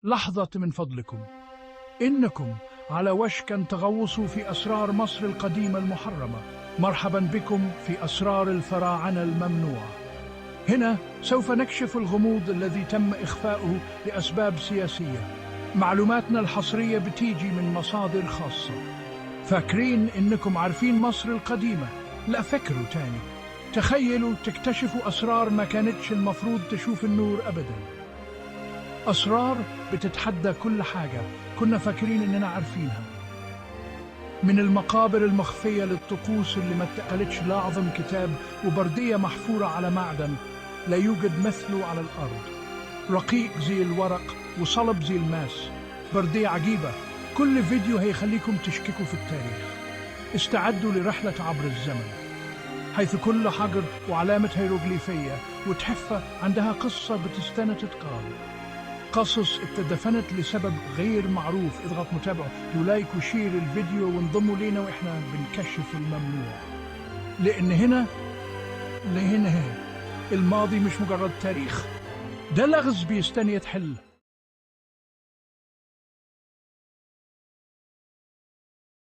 لحظة من فضلكم، إنكم على وشك أن تغوصوا في أسرار مصر القديمة المحرمة. مرحبا بكم في أسرار الفراعنة الممنوعة. هنا سوف نكشف الغموض الذي تم إخفاؤه لأسباب سياسية. معلوماتنا الحصرية بتيجي من مصادر خاصة. فاكرين إنكم عارفين مصر القديمة؟ لا، فكروا تاني. تخيلوا تكتشفوا أسرار ما كانتش المفروض تشوف النور أبداً. أسرار بتتحدى كل حاجة كنا فاكرين إننا عارفينها. من المقابر المخفية للطقوس اللي ما اتقالتش لأعظم كتاب وبردية محفورة على معدن لا يوجد مثله على الأرض. رقيق زي الورق وصلب زي الماس. بردية عجيبة. كل فيديو هيخليكم تشككوا في التاريخ. استعدوا لرحلة عبر الزمن، حيث كل حجر وعلامة هيروغليفية وتحفة عندها قصة بتستنى تتقال. قصص اتدفنت لسبب غير معروف. اضغط متابعة ولايك وشير الفيديو وانضموا لينا واحنا بنكشف الممنوع. لأن هنا الماضي مش مجرد تاريخ، ده لغز بيستني يتحل.